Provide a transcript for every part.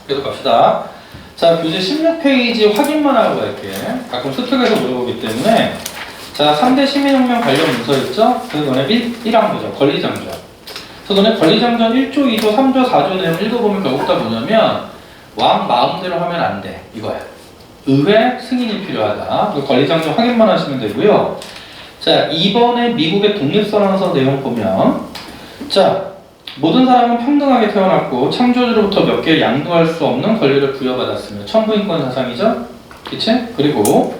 계속 갑시다. 자, 교재 16페이지 확인만 하고 갈게. 가끔 수특에서 물어보기 때문에. 자, 3대 시민혁명 관련 문서 있죠? 그래서 너네 1항부죠. 권리장전. 그래서 너네 권리장전 1조, 2조, 3조, 4조 내용 읽어보면 결국 다 뭐냐면 왕 마음대로 하면 안 돼. 이거야. 의회 승인이 필요하다. 그리고 권리장전 확인만 하시면 되고요. 자, 이번에 미국의 독립선언서 내용 보면 자, 모든 사람은 평등하게 태어났고 창조주로부터 몇 개 양도할 수 없는 권리를 부여받았으며 천부인권 사상이죠? 그치? 그리고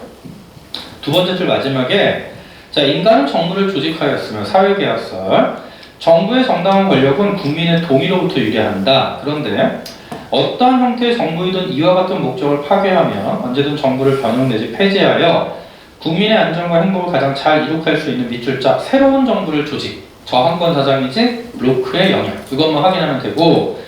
두 번째 줄 마지막에 자, 인간은 정부를 조직하였으며 사회계약설 정부의 정당한 권력은 국민의 동의로부터 유래한다. 그런데 어떠한 형태의 정부이든 이와 같은 목적을 파괴하며 언제든 정부를 변형 내지 폐지하여 국민의 안전과 행복을 가장 잘 이룩할 수 있는 밑줄자 새로운 정부를 조직 저항권 사상이지 로크의 영역 이것만 확인하면 되고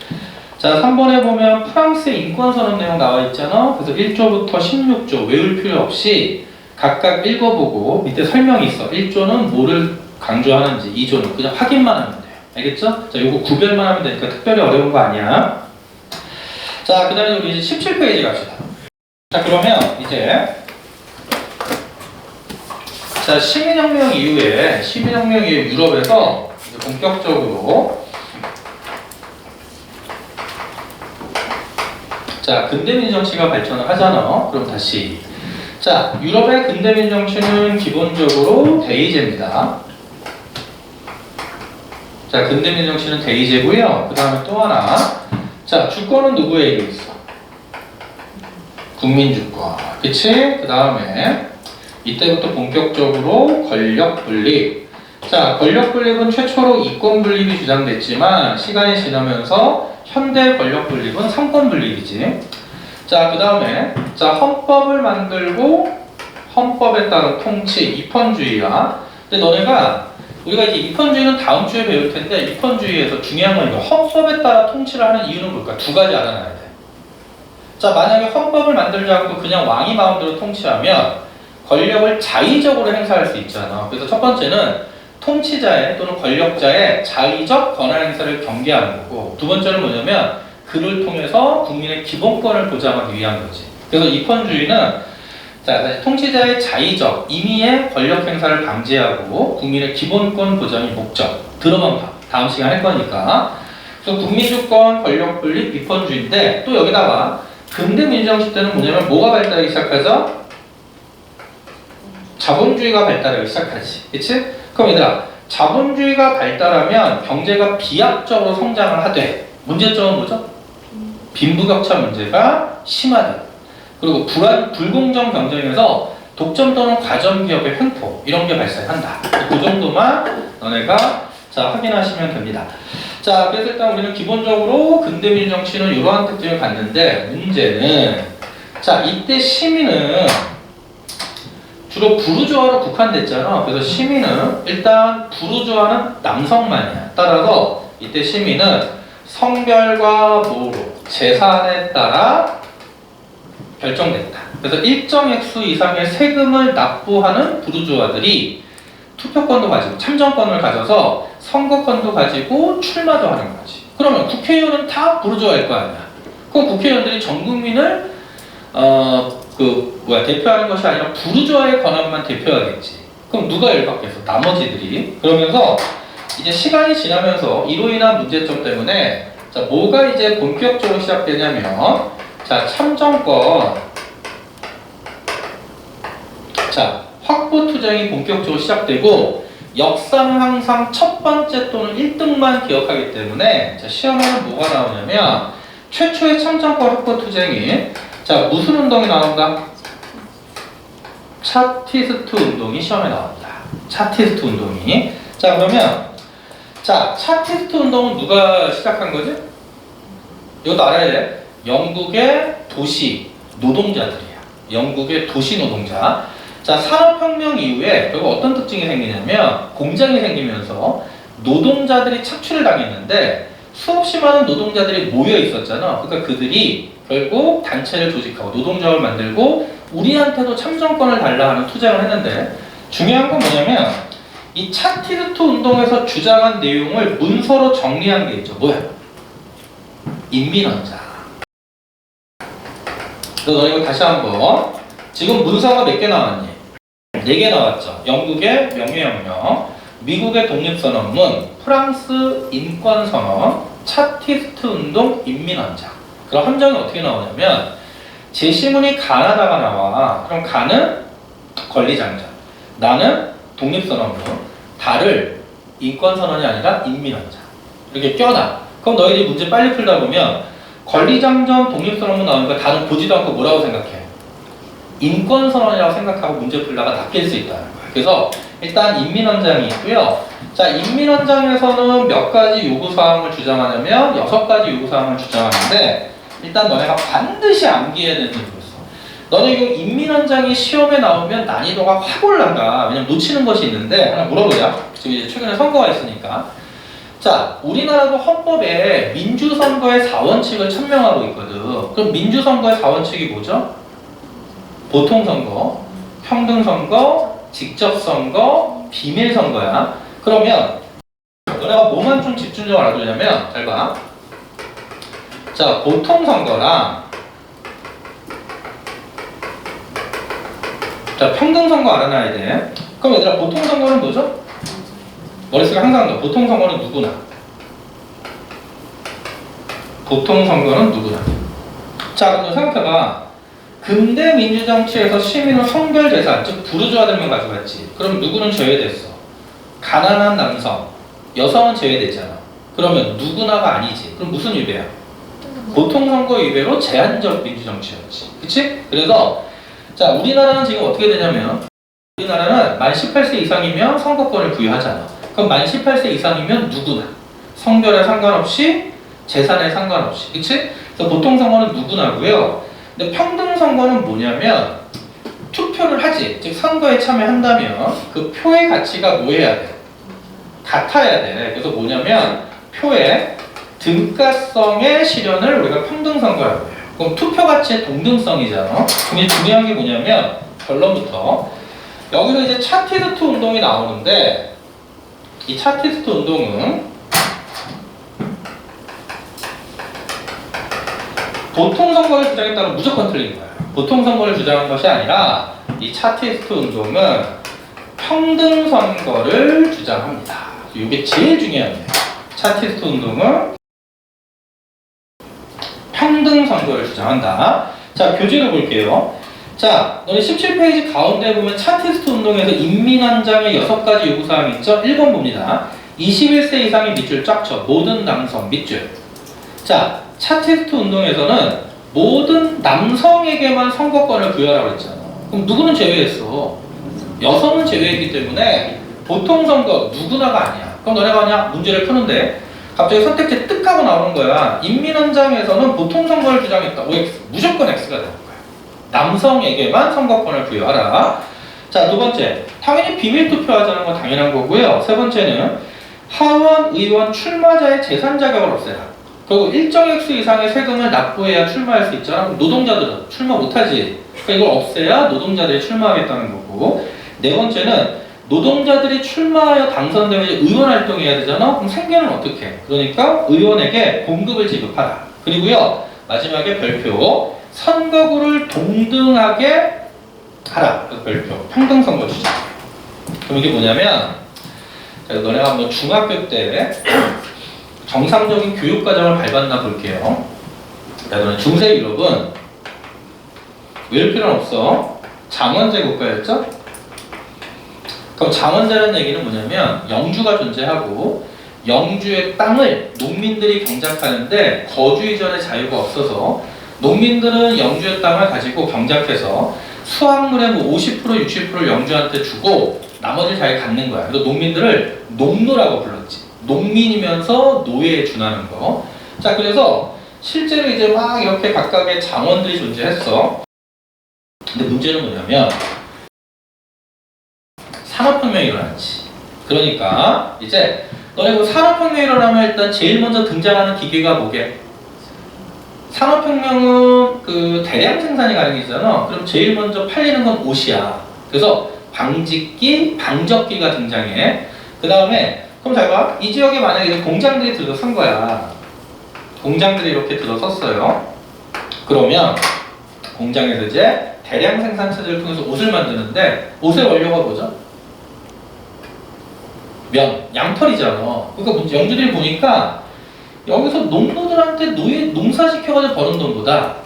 자 3번에 보면 프랑스의 인권선언 내용 나와 있잖아. 그래서 1조부터 16조 외울 필요 없이 각각 읽어보고 밑에 설명이 있어. 1조는 뭐를 강조하는지 2조는 그냥 확인만 하면 돼요. 알겠죠? 자 요거 구별만 하면 되니까 특별히 어려운 거 아니야. 자 그 다음에 우리 이제 17페이지 갑시다. 자 그러면 이제 자, 시민혁명 이후에 유럽에서 이제 본격적으로 자, 근대민 정치가 발전을 하잖아. 그럼 다시 자, 유럽의 근대민 정치는 기본적으로 대의제입니다. 자, 근대민 정치는 대의제고요. 그 다음에 또 하나 자, 주권은 누구에게 있어? 국민주권. 그치? 그 다음에 이때부터 본격적으로 권력 분립. 자, 권력 분립은 최초로 이권 분립이 주장됐지만 시간이 지나면서 현대 권력 분립은 삼권 분립이지. 자, 그 다음에 자 헌법을 만들고 헌법에 따른 통치, 입헌주의야. 근데 너네가 우리가 이제 입헌주의는 다음 주에 배울 텐데 입헌주의에서 중요한 건 이거 헌법에 따라 통치를 하는 이유는 뭘까? 두 가지 알아놔야 돼. 자, 만약에 헌법을 만들지 않고 그냥 왕이 마음대로 통치하면 권력을 자의적으로 행사할 수 있잖아. 그래서 첫 번째는 통치자의 또는 권력자의 자의적 권한 행사를 경계하는 거고 두 번째는 뭐냐면 그를 통해서 국민의 기본권을 보장하기 위한 거지. 그래서 입헌주의는 자, 통치자의 자의적 임의의 권력 행사를 방지하고 국민의 기본권 보장이 목적. 들어만 봐. 다음 시간 할 거니까. 그래서 국민주권, 권력 분립, 입헌주의인데 또 여기다가 근대 민주정치 때는 뭐냐면 뭐가 발달하기 시작하죠? 자본주의가 발달하기 시작하지. 그치? 그럼 얘들아, 자본주의가 발달하면 경제가 비약적으로 성장을 하되 문제점은 뭐죠? 빈부격차 문제가 심하다. 그리고 불공정 경쟁에서 독점 또는 과점 기업의 횡포 이런 게 발생한다. 그 정도만 너네가 자 확인하시면 됩니다. 자, 그래서 일단 우리는 기본적으로 근대민 정치는 이러한 특징을 갖는데 문제는 자 이때 시민은 주로 부르주아로 국한됐잖아. 그래서 시민은 일단 부르주아는 남성만이야. 따라서 이때 시민은 성별과 모로 재산에 따라 결정됐다. 그래서 일정 액수 이상의 세금을 납부하는 부르주아들이 투표권도 가지고 참정권을 가져서 선거권도 가지고 출마도 하는 거지. 그러면 국회의원은 다 부르주아일 거 아니야. 그럼 국회의원들이 전 국민을 대표하는 것이 아니라 부르주아의 권한만 대표하겠지. 그럼 누가 열받겠어? 나머지들이. 그러면서 이제 시간이 지나면서 이로 인한 문제점 때문에 자 뭐가 이제 본격적으로 시작되냐면 자 참정권 자 확보 투쟁이 본격적으로 시작되고 역사는 항상 첫 번째 또는 1등만 기억하기 때문에 자 시험에는 뭐가 나오냐면 최초의 참정권 확보 투쟁이 자 무슨 운동이 나온다? 차티스트 운동이 시험에 나옵니다. 차티스트 운동이. 자 그러면 자 차티스트 운동은 누가 시작한 거지? 이것도 알아야 돼. 영국의 도시 노동자들이야. 영국의 도시 노동자. 자 산업혁명 이후에 결국 어떤 특징이 생기냐면 공장이 생기면서 노동자들이 착취를 당했는데 수없이 많은 노동자들이 모여 있었잖아. 그러니까 그들이 결국 단체를 조직하고 노동조합을 만들고 우리한테도 참정권을 달라 하는 투쟁을 했는데 중요한 건 뭐냐면 이 차티스트 운동에서 주장한 내용을 문서로 정리한 게 있죠. 뭐야? 인민헌장. 너 이거 다시 한번. 지금 문서가 몇 개 나왔니? 4개 나왔죠. 영국의 명예혁명, 미국의 독립선언문, 프랑스 인권선언, 차티스트 운동, 인민헌장. 그럼 함정이 어떻게 나오냐면 제시문이 가나다가 나와. 그럼 가는 권리장전, 나는 독립선언문, 다를 인권선언이 아니라 인민헌장. 이렇게 껴놔. 그럼 너희들이 문제 빨리 풀다 보면 권리장전, 독립선언문 나오니까 다른 보지도 않고 뭐라고 생각해? 인권선언이라고 생각하고 문제 풀다가 낚일 수 있다는 거야. 그래서 일단 인민헌장이 있고요. 자, 인민헌장에서는 몇 가지 요구사항을 주장하냐면 6가지 요구사항을 주장하는데 일단 너네가 반드시 암기해야 되는 게 있어. 너네 이거 인민헌장이 시험에 나오면 난이도가 확 올라가. 왜냐면 놓치는 것이 있는데 하나 물어보자. 지금 이제 최근에 선거가 있으니까. 자, 우리나라도 헌법에 민주선거의 4원칙을 천명하고 있거든. 그럼 민주선거의 4원칙이 뭐죠? 보통선거, 평등선거, 직접선거, 비밀선거야. 그러면 너네가 뭐만 좀 집중적으로 알아두냐면 잘 봐. 자, 보통선거랑 자, 평등선거 알아놔야 돼. 그럼 얘들아 보통선거는 뭐죠? 머릿속에 항상 넣어. 보통선거는 누구나. 보통선거는 누구나. 자, 그럼 생각해봐. 근대 민주정치에서 시민은 성별재산, 즉 부르주아들만 가져갔지. 그럼 누구는 제외됐어? 가난한 남성, 여성은 제외됐잖아. 그러면 누구나가 아니지. 그럼 무슨 위배야? 보통선거 위배로 제한적 민주정치였지. 그치? 그래서 자, 우리나라는 지금 어떻게 되냐면 우리나라는 만 18세 이상이면 선거권을 부여하잖아. 그럼 만 18세 이상이면 누구나 성별에 상관없이 재산에 상관없이. 그치? 그래서 보통선거는 누구나고요. 근데 평등선거는 뭐냐면 투표를 하지. 즉 선거에 참여한다면 그 표의 가치가 뭐 해야 돼? 같아야 돼. 그래서 뭐냐면 표의 등가성의 실현을 우리가 평등선거라고 해요. 그럼 투표 가치의 동등성이잖아. 근데 중요한 게 뭐냐면 결론부터 여기서 이제 차티스트 운동이 나오는데 이 차티스트 운동은 보통선거를 주장했다면 무조건 틀린 거야. 보통선거를 주장한 것이 아니라 이 차티스트 운동은 평등선거를 주장합니다. 이게 제일 중요한 거예요. 차티스트 운동은 평등선거를 주장한다. 자, 교재를 볼게요. 자, 너네 17페이지 가운데 보면 차티스트 운동에서 인민헌장의 6가지 요구사항이 있죠? 1번 봅니다. 21세 이상의 밑줄 쫙 쳐. 모든 남성 밑줄. 자, 차티스트 운동에서는 모든 남성에게만 선거권을 부여하라고 했잖아. 그럼 누구는 제외했어? 여성은 제외했기 때문에 보통선거 누구나가 아니야. 그럼 너네가 그냥 문제를 푸는데 갑자기 선택지 뜩 하고 나오는 거야. 인민헌장에서는 보통선거를 주장했다. OX. 무조건 X가 되는 거야. 남성에게만 선거권을 부여하라. 자, 2번째. 당연히 비밀투표하자는 건 당연한 거고요. 3번째는 하원, 의원 출마자의 재산 자격을 없애라. 그리고 일정 액수 이상의 세금을 납부해야 출마할 수 있잖아. 노동자들은 출마 못하지. 그러니까 이걸 없애야 노동자들이 출마하겠다는 거고. 4번째는 노동자들이 출마하여 당선되면 의원 활동해야 되잖아. 그럼 생계는 어떻게 해? 그러니까 의원에게 봉급을 지급하라. 그리고요 마지막에 별표 선거구를 동등하게 하라. 그래서 별표 평등선거 주장. 그럼 이게 뭐냐면 너네가 한번 중학교 때 정상적인 교육과정을 밟았나 볼게요. 야, 너는 중세 유럽은 외울 필요는 없어. 장원제 국가였죠? 그럼 장원제라는 얘기는 뭐냐면 영주가 존재하고 영주의 땅을 농민들이 경작하는데 거주 이전의 자유가 없어서 농민들은 영주의 땅을 가지고 경작해서 수확물의 뭐 50%, 60%를 영주한테 주고 나머지를 잘 갖는 거야. 그래서 농민들을 농노라고 불렀지. 농민이면서 노예에 준하는 거. 자, 그래서 실제로 이제 막 이렇게 각각의 장원들이 존재했어. 근데 문제는 뭐냐면 산업혁명이 일어났지. 그러니까 이제 너네 그 산업혁명이 일어나면 일단 제일 먼저 등장하는 기계가 뭐게? 산업혁명은 그 대량 생산이 가능해지잖아. 그럼 제일 먼저 팔리는 건 옷이야. 그래서 방직기, 방적기가 등장해. 그 다음에 그럼 잘 봐. 이 지역에 만약에 공장들이 들어선 거야. 공장들이 이렇게 들어섰어요. 그러면 공장에서 이제 대량 생산 체제를 통해서 옷을 만드는데 옷의 원료가 뭐죠? 면, 양털이잖아. 그러니까 영주들이 보니까 여기서 농노들한테 농사시켜가지고 버는 돈보다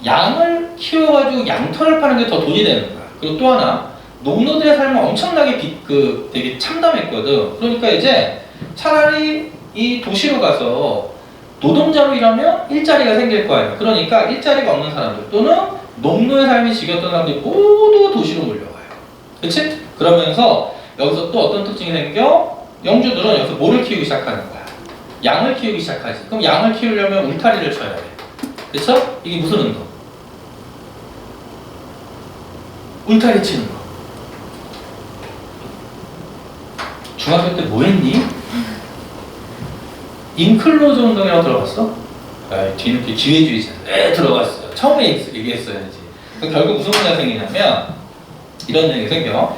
양을 키워가지고 양털을 파는 게 더 돈이 되는 거야. 그리고 또 하나, 농노들의 삶은 엄청나게 되게 참담했거든. 그러니까 이제 차라리 이 도시로 가서 노동자로 일하면 일자리가 생길 거 아니야. 그러니까 일자리가 없는 사람들 또는 농노의 삶이 지겹던 사람들이 모두 도시로 몰려가요. 그치? 그러면서 여기서 또 어떤 특징이 생겨? 영주들은 여기서 뭐를 키우기 시작하는 거야? 양을 키우기 시작하지. 그럼 양을 키우려면 울타리를 쳐야 돼. 그쵸? 이게 무슨 운동? 울타리 치는 거. 중학교 때 뭐 했니? 인클로즈 운동이라고 들어봤어? 뒤늦게 기회주의자. 들어봤어요. 처음에 얘기했어야지. 결국 무슨 문제가 생기냐면 이런 얘기가 생겨.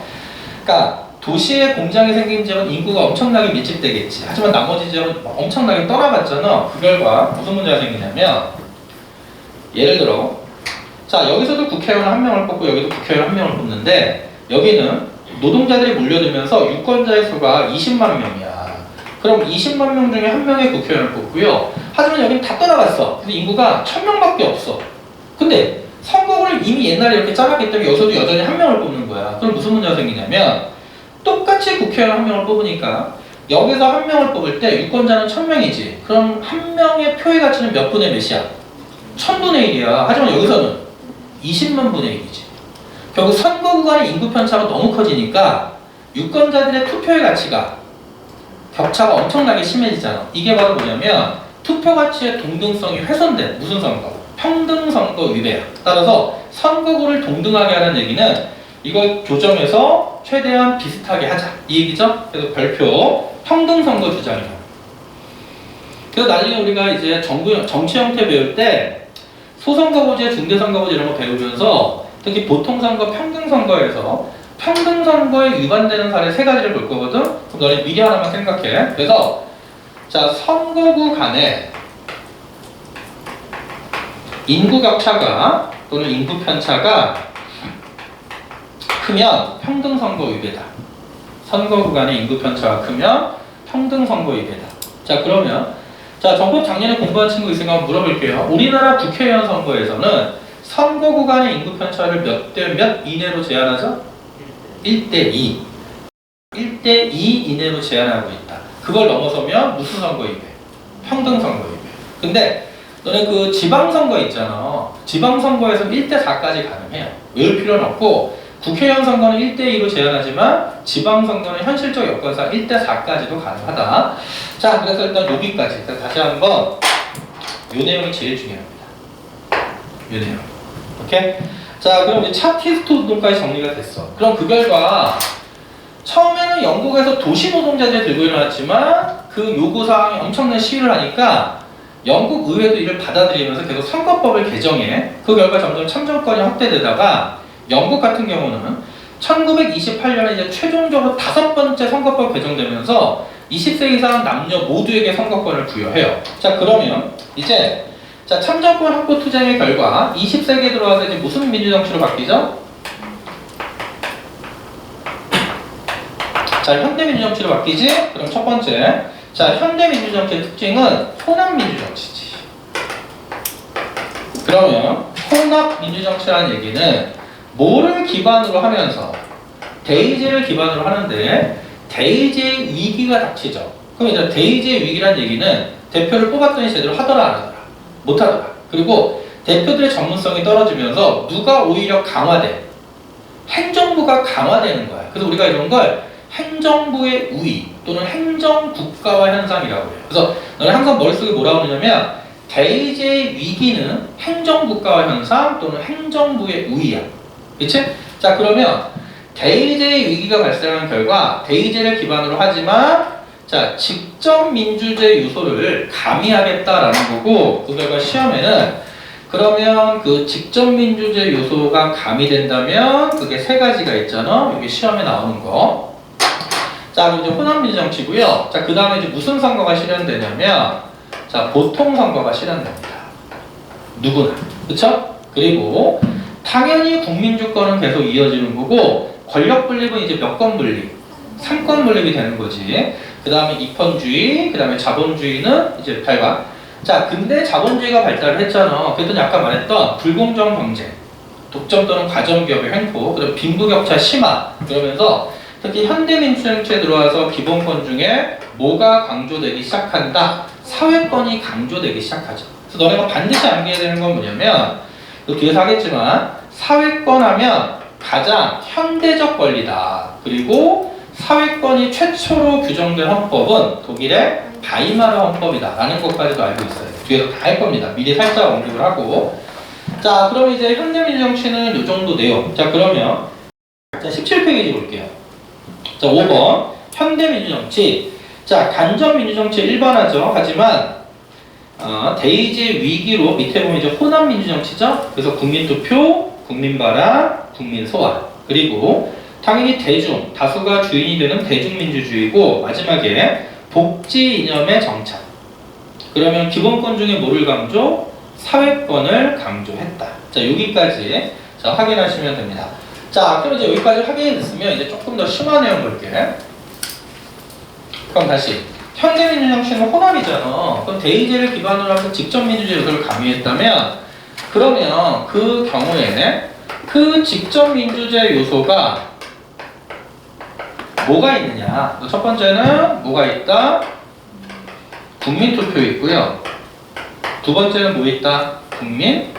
그러니까 도시에 공장이 생긴 지역은 인구가 엄청나게 밀집되겠지. 하지만 나머지 지역은 엄청나게 떠나갔잖아. 그 결과 무슨 문제가 생기냐면 예를 들어 자 여기서도 국회의원 한 명을 뽑고 여기도 국회의원 한 명을 뽑는데 여기는 노동자들이 몰려들면서 유권자의 수가 20만 명이야. 그럼 20만 명 중에 한 명의 국회의원을 뽑고요. 하지만 여기는 다 떠나갔어. 근데 인구가 1000명밖에 없어. 근데 선거를 이미 옛날에 이렇게 짜놨기 때문에 여기서도 여전히 한 명을 뽑는 거야. 그럼 무슨 문제가 생기냐면 똑같이 국회의원 한 명을 뽑으니까 여기서 한 명을 뽑을 때 유권자는 1000명이지. 그럼 한 명의 표의 가치는 몇 분의 몇이야? 1000분의 1이야. 하지만 여기서는 20만 분의 1이지. 결국 선거 구간의 인구 편차가 너무 커지니까 유권자들의 투표의 가치가 격차가 엄청나게 심해지잖아. 이게 바로 뭐냐면 투표 가치의 동등성이 훼손된 무슨 선거? 평등선거 위배야. 따라서 선거구를 동등하게 하는 얘기는 이걸 조정해서 최대한 비슷하게 하자. 이 얘기죠? 그래서 별표 평등선거 주장이야. 그래서 나중에 우리가 이제 정치 형태 배울 때 소선거구제, 중대선거구제 이런 거 배우면서 특히 보통선거, 평등선거에서 평등선거에 위반되는 사례 3가지를 볼 거거든? 그럼 너네 미리 하나만 생각해. 그래서 자 선거구 간에 인구 격차가 또는 인구 편차가 크면 평등선거 위배다. 선거구 간의 인구 편차가 크면 평등선거 위배다. 자 그러면 자 정법 작년에 공부한 친구 있으니까 한번 물어볼게요. 우리나라 국회의원 선거에서는 선거구 간의 인구 편차를 몇 대 몇 이내로 제한하죠? 1대2. 1대2 이내로 제한하고 있다. 그걸 넘어서면 무슨 선거 위배? 평등선거 위배. 근데 너네 그 지방선거 있잖아. 지방선거에서 1대4까지 가능해요. 외울 필요는 없고 국회의원 선거는 1대2로 제한하지만 지방선거는 현실적 여건상 1대4까지도 가능하다. 자, 그래서 일단 여기까지. 다시 한번 요 내용이 제일 중요합니다. 요 내용. 오케이? 자, 그럼 이제 차티스트 운동까지 정리가 됐어. 그럼 그 결과 처음에는 영국에서 도시 노동자들이 들고 일어났지만 그 요구사항이 엄청난 시위를 하니까 영국 의회도 이를 받아들이면서 계속 선거법을 개정해. 그 결과 점점 참정권이 확대되다가 영국 같은 경우는 1928년에 이제 최종적으로 5번째 선거법 개정되면서 20세 이상 남녀 모두에게 선거권을 부여해요. 자 그러면 이제 자 참정권 확보 투쟁의 결과 20세기에 들어와서 이제 무슨 민주정치로 바뀌죠? 자 현대민주정치로 바뀌지? 그럼 첫 번째 자 현대민주정치의 특징은 혼합민주정치지. 그러면 혼합민주정치라는 얘기는 뭐를 기반으로 하면서 대의제를 기반으로 하는데 대의제의 위기가 닥치죠. 그럼 이제 대의제의 위기란 얘기는 대표를 뽑았더니 제대로 하더라 안 하더라 못하더라. 그리고 대표들의 전문성이 떨어지면서 누가 오히려 강화돼? 행정부가 강화되는 거야. 그래서 우리가 이런 걸 행정부의 우위 또는 행정국가화 현상이라고 해요. 그래서 너는 항상 머릿속에 뭐라고 그러냐면 대의제의 위기는 행정국가화 현상 또는 행정부의 우위야. 그치? 자 그러면 대의제의 위기가 발생한 결과 대의제를 기반으로 하지만 자 직접 민주제 요소를 가미하겠다라는 거고 그 결과 시험에는 그러면 그 직접 민주제 요소가 가미된다면 그게 3가지가 있잖아. 여기 시험에 나오는 거. 자 그럼 이제 혼합민주정치고요. 자 그 다음에 이제 무슨 선거가 실현되냐면 자 보통 선거가 실현됩니다. 누구나. 그쵸? 그리고 당연히 국민주권은 계속 이어지는 거고 권력 분립은 이제 몇 권 분립? 3권 분립이 되는 거지. 그 다음에 입헌주의, 그 다음에 자본주의는 이제 발과. 자, 근데 자본주의가 발달을 했잖아. 그랬더니 아까 말했던 불공정 경쟁, 독점 또는 과점기업의 횡포, 그리고 빈부격차 심화. 그러면서 특히 현대민주정치에 들어와서 기본권 중에 뭐가 강조되기 시작한다? 사회권이 강조되기 시작하죠. 그래서 너네가 반드시 암기해야 되는 건 뭐냐면, 또 뒤에서 하겠지만 사회권 하면 가장 현대적 권리다. 그리고 사회권이 최초로 규정된 헌법은 독일의 바이마르 헌법이다 라는 것까지도 알고 있어요. 뒤에서 다 할 겁니다. 미리 살짝 언급을 하고. 자, 그럼 이제 현대민주정치는 이 정도 내용. 자, 그러면 자 17페이지 볼게요. 자, 5번 현대민주정치. 자, 간접민주정치 일반화죠. 하지만 대의제 위기로 밑에 보면 이제 호남민주정치죠. 그래서 국민투표, 국민발언, 국민소환. 그리고 당연히 대중, 다수가 주인이 되는 대중민주주의고 마지막에 복지 이념의 정착. 그러면 기본권 중에 뭐를 강조? 사회권을 강조했다. 자, 여기까지 자, 확인하시면 됩니다. 자, 그럼 이제 여기까지 확인이 됐으면 이제 조금 더 심한 내용 볼게. 그럼 다시 현대민주정치는 호남이잖아. 그럼 대의제를 기반으로 해서 직접민주주의 요소를 가미했다면 그러면 그 경우에 그 직접민주주의 요소가 뭐가 있느냐? 첫 번째는 뭐가 있다? 국민투표 있고요. 두 번째는 뭐 있다? 국민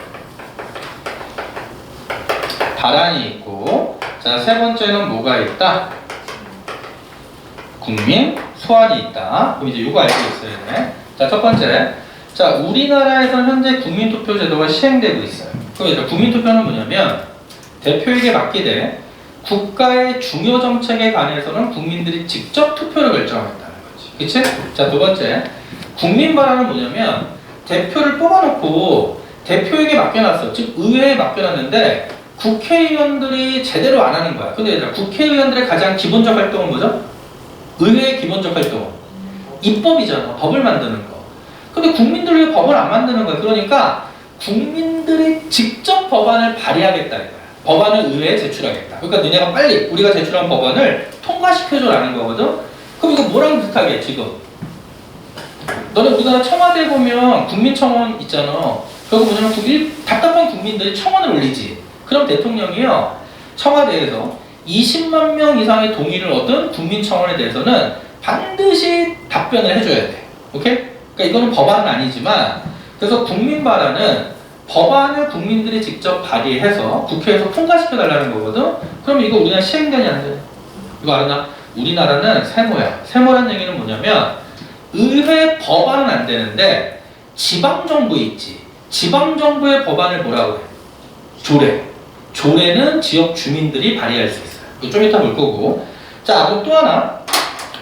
발언이 있고, 자, 세 번째는 뭐가 있다? 국민 소환이 있다. 그럼 이제 이거 알고 있어야 돼. 자, 첫 번째. 자, 우리나라에서는 현재 국민투표 제도가 시행되고 있어요. 그럼 이제 국민투표는 뭐냐면 대표에게 맡기되 국가의 중요 정책에 관해서는 국민들이 직접 투표를 결정하겠다는 거지. 그치? 자, 두 번째. 국민 발언은 뭐냐면 대표를 뽑아놓고 대표에게 맡겨놨어. 즉, 의회에 맡겨놨는데 국회의원들이 제대로 안 하는 거야. 근데 얘들아, 국회의원들의 가장 기본적 활동은 뭐죠? 의회의 기본적 활동은 입법이잖아. 법을 만드는 거. 근데 국민들 왜 법을 안 만드는 거야? 그러니까 국민들이 직접 법안을 발의하겠다 이거야. 법안을 의회에 제출하겠다. 그러니까 너네가 빨리 우리가 제출한 법안을 통과시켜줘라는 거거든. 그럼 이거 뭐랑 비슷하게 지금? 너네 우리나라 청와대에 보면 국민청원 있잖아. 그거 뭐냐면 답답한 국민들이 청원을 올리지. 그럼 대통령이요, 청와대에서 20만 명 이상의 동의를 얻은 국민청원에 대해서는 반드시 답변을 해줘야 돼. 오케이? 그러니까 이거는 법안은 아니지만, 그래서 국민발언은 법안을 국민들이 직접 발의해서 국회에서 통과시켜달라는 거거든? 그럼 이거 우리나라 시행되냐 안 되냐? 이거 알았나? 우리나라는 세모야. 세모란 얘기는 뭐냐면 의회 법안은 안 되는데 지방정부 있지. 지방정부의 법안을 뭐라고 해? 조례. 조례는 지역 주민들이 발의할 수 있어요. 이거 좀 이따 볼 거고. 자, 그리고 또 하나.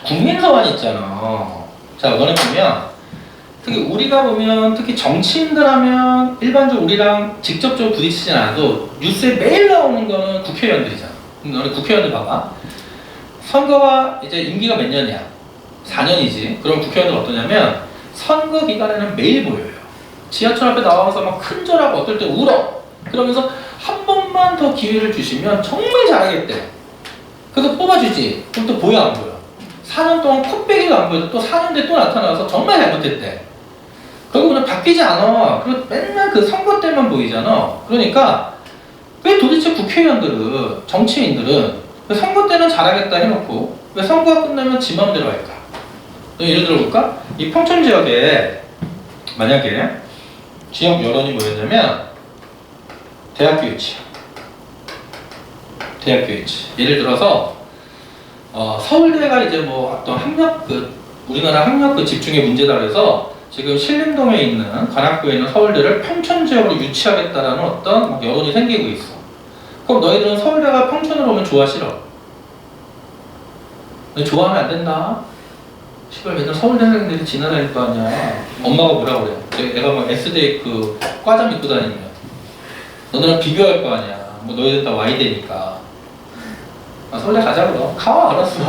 국민소환 있잖아. 자, 너네 보면 특히 우리가 보면 특히 정치인들 하면 일반적으로 우리랑 직접적으로 부딪히진 않아도 뉴스에 매일 나오는 거는 국회의원들이잖아. 그럼 너네 국회의원들 봐봐. 선거가 이제 임기가 몇 년이야? 4년이지. 그럼 국회의원들 어떠냐면 선거 기간에는 매일 보여요. 지하철 앞에 나와서 막 큰절하고 어떨 때 울어. 그러면서 한 번만 더 기회를 주시면 정말 잘하겠대. 그래서 뽑아주지. 그럼 또 보여 안 보여? 4년 동안 콧배기도 안 보여도 또 4년 뒤에 또 나타나서 정말 잘못했대. 그리고 그냥 바뀌지 않아. 그리고 맨날 그 선거 때만 보이잖아. 그러니까 왜 도대체 국회의원들은, 정치인들은 왜 선거 때는 잘하겠다 해놓고 왜 선거가 끝나면 지 마음대로 할까? 예를 들어볼까? 이 평촌 지역에 만약에 지역 여론이 뭐였냐면 대학교 유치. 대학교 유치. 예를 들어서 서울대가 이제 뭐 어떤 학력 우리나라 학력 집중의 문제다 그래서 지금 신림동에 있는 관악구에 있는 서울대를 평촌 지역으로 유치하겠다라는 어떤 막 여론이 생기고 있어. 그럼 너희들은 서울대가 평촌으로 오면 좋아 싫어? 좋아하면 안 된다. 시발 맨날 서울대생들이 지나다닐 거 아니야. 엄마가 뭐라 그래? 내가 뭐 S대 그 과잠 입고 다니면 너네랑 비교할 거 아니야. 뭐 너희들 다 Y대니까. 서울대 가자 그럼. 가 알았어.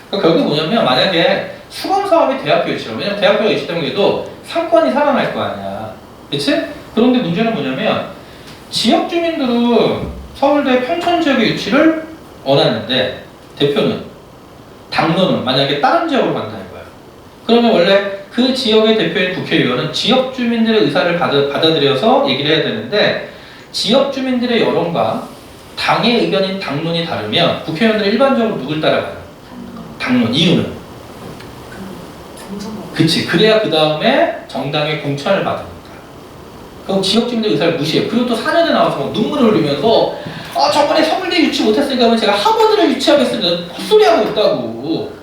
그러니까 결국 뭐냐면 만약에 수강사업이 대학교 유치라고. 왜냐면 대학교가 유치되면 그래도 상권이 살아날 거 아니야. 그치? 그런데 문제는 뭐냐면 지역 주민들은 서울대 평촌 지역의 유치를 원하는데 대표는 당론은 만약에 다른 지역으로 간다는 거야. 그러면 원래 그 지역의 대표인 국회의원은 지역 주민들의 의사를 받아들여서 얘기를 해야 되는데 지역 주민들의 여론과 당의 의견인 당론이 다르면 국회의원들은 일반적으로 누굴 따라가요? 당론. 이유는? 그치. 그래야 그 다음에 정당의 공천을 받으니까. 그럼 지역 주민들의 의사를 무시해요. 그리고 또 4년에 나와서 막 눈물을 흘리면서 저번에 서울대 유치 못했으니까 제가 하버드를 유치하겠습니다. 헛소리하고 있다고.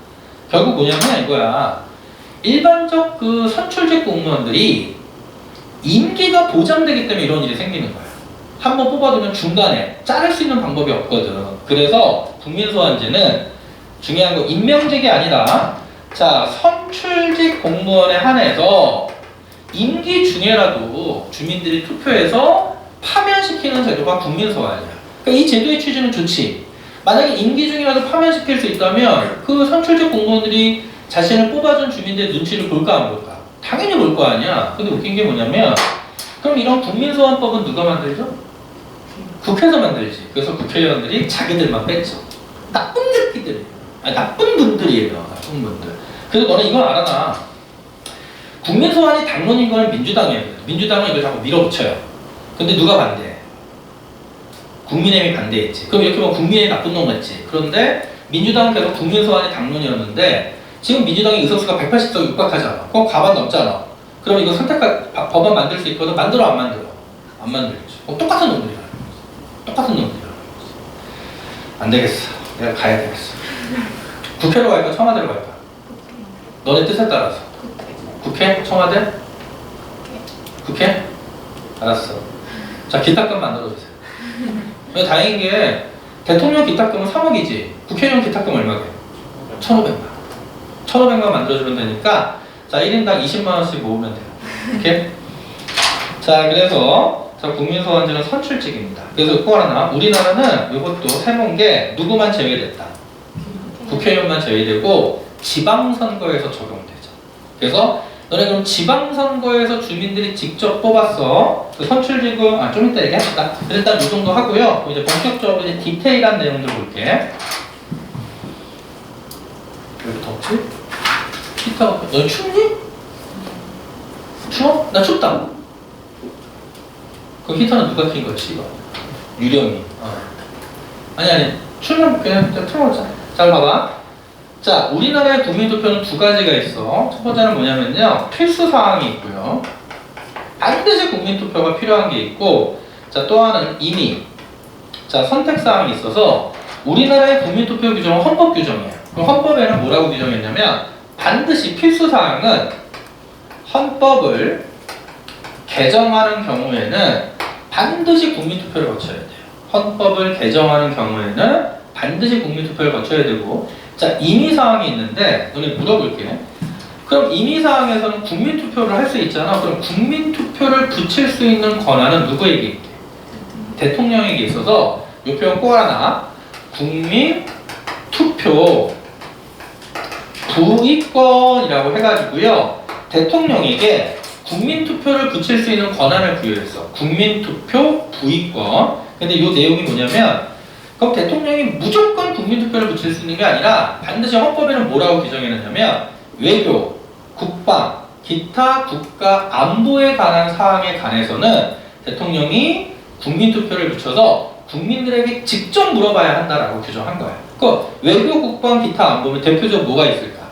결국 뭐냐면 이거야. 일반적 그 선출직 공무원들이 임기가 보장되기 때문에 이런 일이 생기는 거야. 한번 뽑아두면 중간에 자를 수 있는 방법이 없거든. 그래서 국민소환제는 중요한 거 임명직이 아니다. 자, 선출직 공무원에 한해서 임기 중에라도 주민들이 투표해서 파면시키는 제도가 국민소환이야. 그러니까 이 제도의 취지는 좋지. 만약에 임기 중이라도 파면시킬 수 있다면 그 선출직 공무원들이 자신을 뽑아준 주민들의 눈치를 볼까 안 볼까? 당연히 볼 거 아니야. 근데 웃긴 게 뭐냐면 그럼 이런 국민소환법은 누가 만들죠? 국회에서 만들지. 그래서 국회의원들이 자기들만 뺐죠. 나쁜 새끼들. 아니 나쁜 분들이에요. 나쁜 분들. 그래서 너는 이건 알아놔. 국민소환이 당론인 거는 민주당이에요. 민주당은 이걸 자꾸 밀어붙여요. 근데 누가 반대해? 국민의힘이 반대했지. 그럼 이렇게 보면 국민의힘이 나쁜 놈 같지. 그런데 민주당은 계속 국민소환이 당론이었는데 지금 민주당의 의석수가 180석 육박하잖아. 그럼 과반 넘잖아. 그럼 이거 법안 만들 수 있거든. 만들어 안 만들어? 안 만들겠죠. 똑같은 놈들이야. 똑같은 놈들이야. 안 되겠어. 내가 가야 되겠어. 국회로 갈까? 청와대로 갈까? 너네 뜻에 따라서. 국회? 청와대? 국회? 알았어. 자, 기탁금 만들어주세요. 근데 다행인 게 대통령 기탁금은 3억이지 국회의원 기탁금 얼마게? 1,500만. 1,500만 만들어주면 되니까 자 1인당 20만원씩 모으면 돼요. 이렇게? 자, 그래서 자, 국민소환제는 선출직입니다. 그래서 꼭 하나 우리나라는 이것도 해놓은 게 누구만 제외됐다. 국회의원만 제외되고 지방선거에서 적용되죠. 그래서 너네 그럼 지방선거에서 주민들이 직접 뽑았어. 그 선출직은 좀 이따 얘기합시다. 일단 이 정도 하고요. 이제 본격적으로 이제 디테일한 내용들 볼게. 왜 이렇게 덥지? 히터, 너 춥니? 추워? 나 춥다. 그 히터는 누가 킨 거야, 씨발? 유령이. 아니, 추면 그냥 틀어놓자. 잘 봐봐. 자, 우리나라의 국민투표는 두 가지가 있어. 첫 번째는 뭐냐면요. 필수사항이 있고요. 반드시 국민투표가 필요한 게 있고, 자, 또 하나는 임의. 자, 선택사항이 있어서 우리나라의 국민투표 규정은 헌법 규정이에요. 그럼 헌법에는 뭐라고 규정했냐면 반드시 필수사항은 헌법을 개정하는 경우에는 반드시 국민투표를 거쳐야 돼요. 헌법을 개정하는 경우에는 반드시 국민투표를 거쳐야 되고 자, 임의사항이 있는데 너네 물어볼게. 그럼 임의사항에서는 국민투표를 할 수 있잖아. 그럼 국민투표를 붙일 수 있는 권한은 누구에게 있게? 대통령에게 있어서 이 표현 꼭 하나 국민투표 부의권이라고 해가지고요. 대통령에게 국민투표를 붙일 수 있는 권한을 부여했어. 국민투표 부의권. 근데 이 내용이 뭐냐면 그럼 대통령이 무조건 국민투표를 붙일 수 있는 게 아니라 반드시 헌법에는 뭐라고 규정해놨냐면 외교, 국방, 기타 국가 안보에 관한 사항에 관해서는 대통령이 국민투표를 붙여서 국민들에게 직접 물어봐야 한다라고 규정한 거야. 그 외교, 국방, 기타 안보면 대표적으로 뭐가 있을까?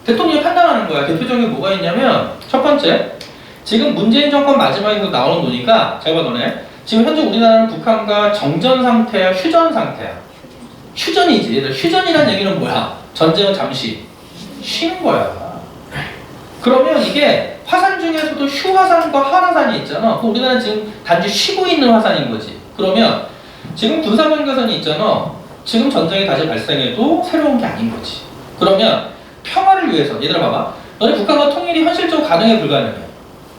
대통령이 판단하는 거야. 대표적인 뭐가 있냐면 첫 번째, 지금 문재인 정권 마지막에 나오는 논의가 잘 봐 너네. 지금 현재 우리나라는 북한과 정전 상태야, 휴전 상태야. 휴전이지. 얘들 휴전이라는 얘기는 뭐야? 전쟁은 잠시 쉬는 거야. 그러면 이게 화산 중에서도 휴화산과 한화산이 있잖아. 우리나라는 지금 단지 쉬고 있는 화산인 거지. 그러면 지금 군사분계선이 있잖아. 지금 전쟁이 다시 발생해도 새로운 게 아닌 거지. 그러면 평화를 위해서 얘들아 봐봐. 너네 북한과 통일이 현실적으로 가능해 불가능해?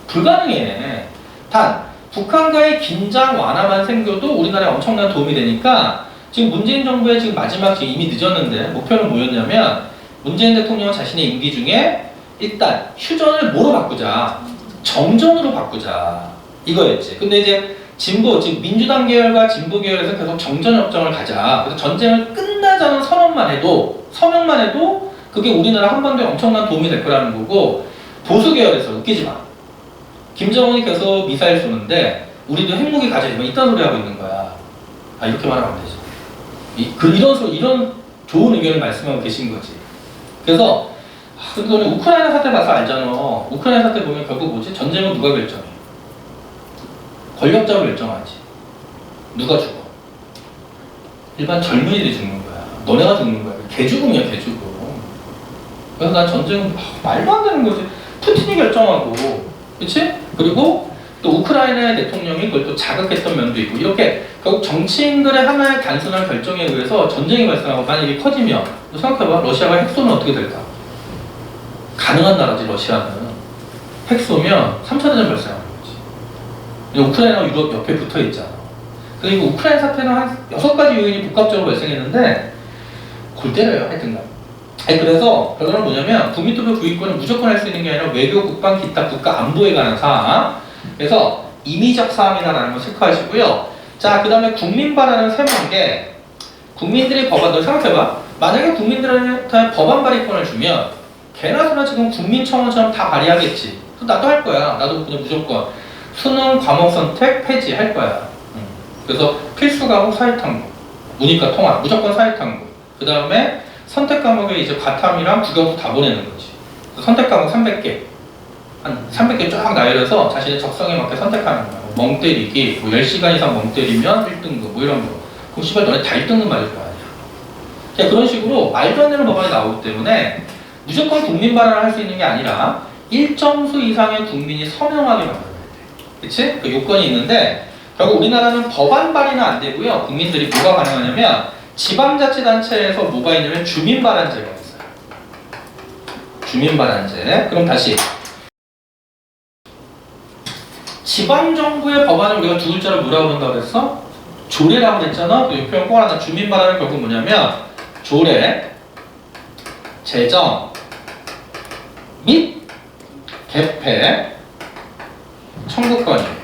불가능해. 단 북한과의 긴장 완화만 생겨도 우리나라에 엄청난 도움이 되니까 지금 문재인 정부의 지금 마지막 이미 늦었는데 목표는 뭐였냐면 문재인 대통령 자신의 임기 중에 일단 휴전을 뭐로 바꾸자? 정전으로 바꾸자. 이거였지. 근데 이제 진보, 즉 민주당 계열과 진보 계열에서 계속 정전협정을 가자. 그래서 전쟁을 끝나자는 서명만 해도 그게 우리나라 한반도에 엄청난 도움이 될 거라는 거고, 보수 계열에서 웃기지 마. 김정은이 계속 미사일 쏘는데 우리도 핵무기 가져야지 뭐 이딴 소리 하고 있는 거야. 아, 이렇게 말하면 안 되죠. 이런 좋은 의견을 말씀하고 계신 거지. 그래서 근데 오늘 우크라이나 사태 봐서 알잖아. 우크라이나 사태 보면 결국 뭐지? 전쟁은 누가 결정해? 권력자가 결정하지. 누가 죽어? 일반 젊은이들이 죽는 거야. 너네가 죽는 거야. 개죽음이야, 개죽음. 그래서 난 전쟁은 말도 안 되는 거지. 푸틴이 결정하고, 그렇지? 그리고 또 우크라이나의 대통령이 그걸 또 자극했던 면도 있고, 이렇게 결국 정치인들의 하나의 단순한 결정에 의해서 전쟁이 발생하고, 만약 이게 커지면 생각해봐. 러시아가 핵 쏘면 어떻게 될까? 가능한 나라지. 러시아는 핵 쏘면 3차 대전 발생하는 거지. 우크라이나와 유럽 옆에 붙어 있잖아. 그리고 우크라이나 사태는 한 6가지 요인이 복합적으로 발생했는데 골 때려요. 하여튼간. 그래서 결론은 뭐냐면 국민투표 구입권을 무조건 할 수 있는 게 아니라 외교, 국방, 기타 국가 안보에 관한 사항. 그래서 임의적 사항이다라는 거 체크하시고요. 자, 그 다음에 국민발언은 3명인데, 국민들이 법안, 너 생각해봐. 만약에 국민들한테 법안 발의권을 주면 개나 소나 지금 국민청원처럼 다 발의하겠지. 나도 할 거야. 나도 그냥 무조건 수능 과목 선택 폐지 할 거야. 그래서 필수 과목 사회탐구, 문이과 통합 무조건 사회탐구. 그 다음에 선택 과목에 이제 과탐이랑 국영수 다 보내는 거지. 선택 과목 300개, 한 300개 쫙 나열해서 자신의 적성에 맞게 선택하는 거야. 뭐 멍 때리기, 뭐 10시간 이상 멍 때리면 1등급, 뭐 이런 거. 그럼 씨발 너네 다 1등급 맞을 거 아니야. 그런 식으로 말도 안 되는 법안이 나오기 때문에 무조건 국민 발언을 할 수 있는 게 아니라 일정수 이상의 국민이 서명하게 만들어야 돼. 그치? 그 요건이 있는데, 결국 우리나라는 법안 발의는 안 되고요. 국민들이 뭐가 가능하냐면 지방자치단체에서 뭐가 있냐면 주민발안제가 있어요. 주민발안제. 그럼 다시 지방정부의 법안을 우리가 두 글자로 뭐라고 그런다고 그랬어? 조례라고 그랬잖아. 그 표현 꼭 하나. 주민발안은 결국 뭐냐면 조례, 제정 및 개폐 청구권이에요.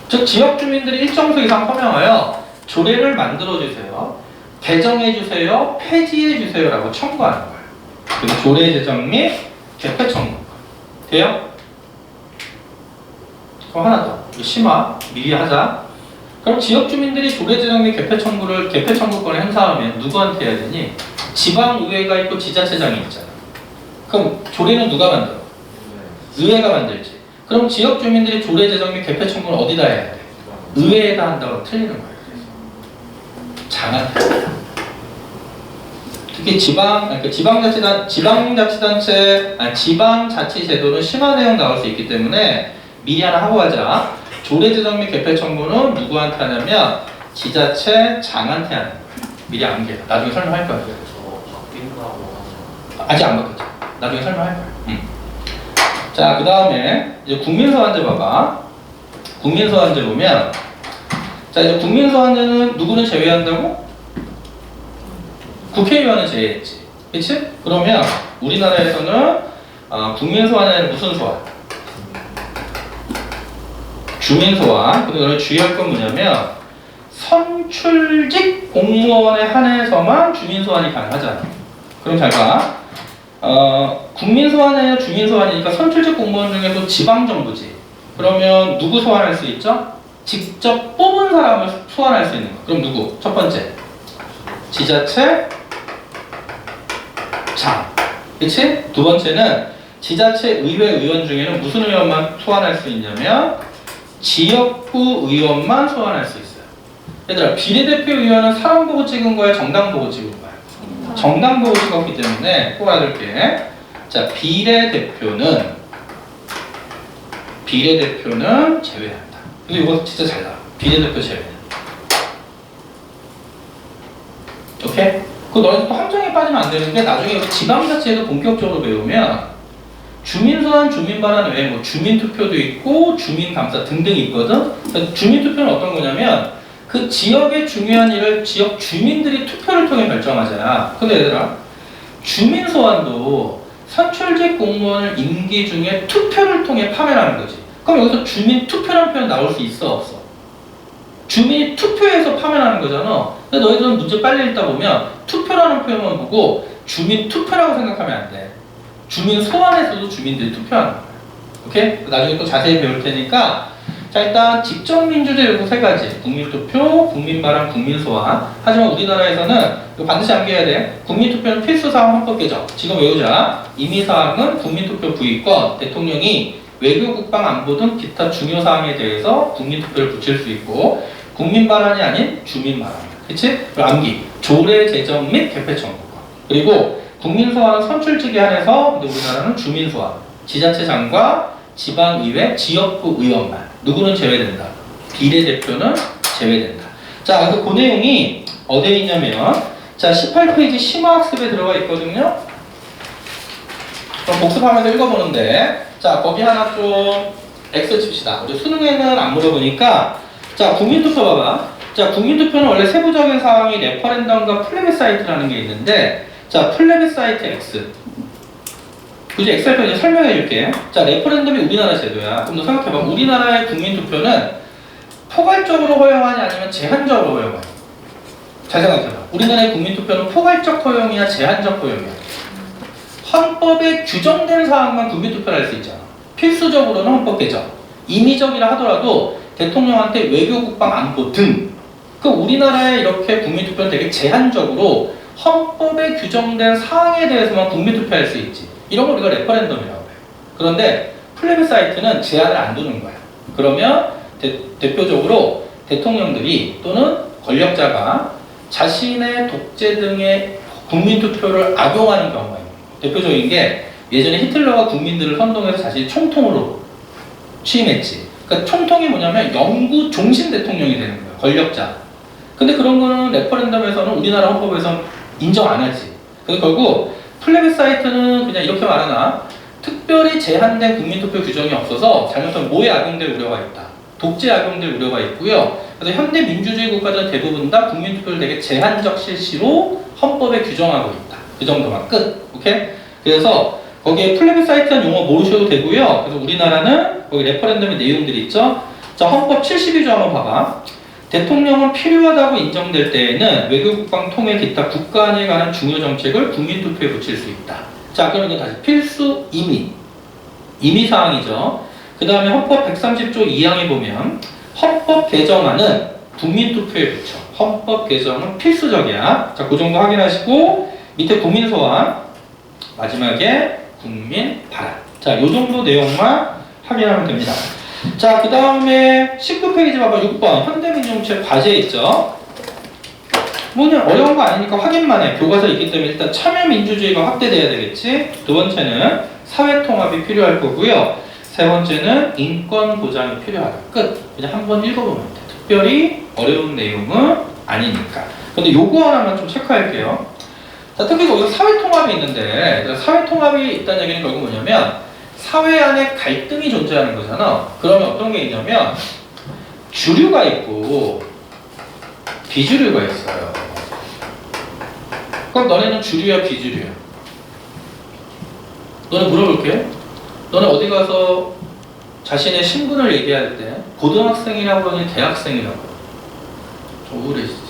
즉 지역 주민들이 일정수 이상 서명하여 조례를 만들어주세요, 개정해주세요, 폐지해주세요라고 청구하는 거예요. 그래서 조례 제정 및 개폐 청구권. 돼요? 그럼 하나 더. 심화 미리 하자. 그럼 지역 주민들이 조례 제정 및 개폐 청구권을 행사하면 누구한테 해야 되니? 지방의회가 있고 지자체장이 있잖아. 그럼 조례는 누가 만들어? 의회가 만들지. 그럼 지역 주민들이 조례 제정 및 개폐 청구는 어디다 해야 돼? 의회에다 한다고 틀리는 거예요. 장한테. 특히 지방자치제도는 심화 내용 나올 수 있기 때문에 미리 하나 하고 가자. 조례 제정 및 개폐 청구는 누구한테 하냐면 지자체 장한테 하는 거예요. 미리 암기해. 나중에 설명할 거야. 아직 안 바뀌었죠. 나중에 설명할 거야. 자, 그 다음에 이제 국민소환제 봐봐. 국민소환제 보면, 자, 이제 국민소환제는 누구는 제외한다고? 국회의원은 제외했지. 그치? 그러면 우리나라에서는 국민소환에는 무슨 소환? 주민소환. 근데 오늘 주의할 건 뭐냐면 선출직 공무원에 한해서만 주민소환이 가능하잖아. 그럼 잘 봐. 국민소환이나 주민소환이니까 선출직 공무원 중에서 지방정부지. 그러면 누구 소환할 수 있죠? 직접 뽑은 사람을 소환할 수 있는 거. 그럼 누구? 첫 번째 지자체 장. 그치? 두 번째는 지자체 의회 의원 중에는 무슨 의원만 소환할 수 있냐면 지역구 의원만 소환할 수 있어요. 얘들아, 비례대표 의원은 사람 보고 찍은 거야, 정당 보고 찍은 거야? 정당 보고 찍었기 때문에 꼭 알아둘게. 자, 비례대표는 제외한다. 근데 이거 진짜 잘 나와. 비례대표 제외. 오케이? 그 너희들 또 함정에 빠지면 안 되는 게, 나중에 지방자치에서 본격적으로 배우면 주민소환, 주민발언 외에 뭐 주민투표도 있고 주민감사 등등이 있거든. 그러니까 주민투표는 어떤 거냐면 그 지역의 중요한 일을 지역 주민들이 투표를 통해 결정하잖아. 근데 얘들아, 주민소환도 선출직 공무원을 임기 중에 투표를 통해 파면하는 거지. 그럼 여기서 주민 투표라는 표현 나올 수 있어 없어? 주민이 투표해서 파면하는 거잖아. 근데 너희들은 문제 빨리 읽다 보면 투표라는 표현만 보고 주민 투표라고 생각하면 안 돼. 주민 소환에서도 주민들이 투표하는 거야. 오케이? 나중에 또 자세히 배울 테니까. 자, 일단 직접민주제 요소 세 가지. 국민투표, 국민발언, 국민소환. 하지만 우리나라에서는 이거 반드시 암기해야 돼. 국민투표는 필수사항 헌법 개정. 지금 외우자. 임의사항은 국민투표 부의권, 대통령이 외교, 국방, 안보 등 기타 중요 사항에 대해서 국민투표를 붙일 수 있고, 국민발언이 아닌 주민발언. 그치? 그리고 암기. 조례 제정 및 개폐 청구권. 그리고 국민소환은 선출직에 한해서, 근데 우리나라는 주민소환. 지자체장과 지방의회, 지역구 의원만. 누구는 제외된다. 비례대표는 제외된다. 자, 그래서 그 내용이 어디에 있냐면, 자, 18페이지 심화학습에 들어가 있거든요. 그럼 복습하면서 읽어보는데, 자, 거기 하나 좀 X 칩시다. 우리 수능에는 안 물어보니까, 자, 국민투표 봐봐. 자, 국민투표는 원래 세부적인 사항이 레퍼런덤과 플레비사이트라는 게 있는데, 자, 플레비사이트 X. 굳이 엑셀 페이지 설명해 줄게. 자, 레퍼런덤이 우리나라 제도야. 그럼 너 생각해봐. 우리나라의 국민투표는 포괄적으로 허용하냐 아니면 제한적으로 허용하냐? 잘 생각해봐. 우리나라의 국민투표는 포괄적 허용이야 제한적 허용이야? 헌법에 규정된 사항만 국민투표를 할 수 있잖아. 필수적으로는 헌법 개정. 임의적이라 하더라도 대통령한테 외교, 국방, 안보 등. 그 우리나라의 이렇게 국민투표는 되게 제한적으로 헌법에 규정된 사항에 대해서만 국민투표할 수 있지. 이런 걸 우리가 레퍼런덤이라고 해요. 그런데 플레비사이트는 제한을 안 두는 거야. 그러면 대표적으로 대통령들이 또는 권력자가 자신의 독재 등의 국민투표를 악용하는 경우가 있는 거예요. 대표적인 게 예전에 히틀러가 국민들을 선동해서 자신이 총통으로 취임했지. 그러니까 총통이 뭐냐면 영구 종신 대통령이 되는 거예요. 권력자. 근데 그런 거는 레퍼런덤에서는 우리나라 헌법에서는 인정 안 하지. 그래서 결국 플레비사이트는 그냥 이렇게 말하나 특별히 제한된 국민투표 규정이 없어서 잘못하면 뭐에 악용될 우려가 있다. 독재에 악용될 우려가 있고요. 그래서 현대 민주주의 국가들은 대부분 다 국민투표를 되게 제한적 실시로 헌법에 규정하고 있다. 그 정도만 끝. 오케이? 그래서 거기에 플레비사이트라는 용어 모르셔도 되고요. 그래서 우리나라는 거기 레퍼런덤의 내용들이 있죠. 자, 헌법 72조 한번 봐봐. 대통령은 필요하다고 인정될 때에는 외교, 국방, 통일, 기타 국가 안에 관한 중요 정책을 국민투표에 붙일 수 있다. 자, 그럼 이건 다시 필수 임의사항이죠. 그 다음에 헌법 130조 2항에 보면 헌법 개정안은 국민투표에 붙여. 헌법 개정은 필수적이야. 자, 그 정도 확인하시고 밑에 국민소환, 마지막에 국민발언. 자, 요 정도 내용만 확인하면 됩니다. 자, 그 다음에 19페이지 봐봐. 6번 현대민주정책 과제 있죠. 뭐냐, 어려운 거 아니니까 확인만 해. 교과서에 있기 때문에 일단 참여민주주의가 확대돼야 되겠지. 두 번째는 사회통합이 필요할 거고요. 세 번째는 인권보장이 필요하다. 끝. 그냥 한번 읽어보면 돼. 특별히 어려운 내용은 아니니까. 근데 요거 하나만 좀 체크할게요. 자, 특히 거기서 사회통합이 있는데, 사회통합이 있다는 얘기는 결국 뭐냐면 사회 안에 갈등이 존재하는 거잖아. 그러면 어떤 게 있냐면 주류가 있고 비주류가 있어요. 그럼 너네는 주류야 비주류야? 너네 물어볼게. 너네 어디 가서 자신의 신분을 얘기할 때 고등학생이라고 하니 대학생이라고 그래? 좀 우울해지지.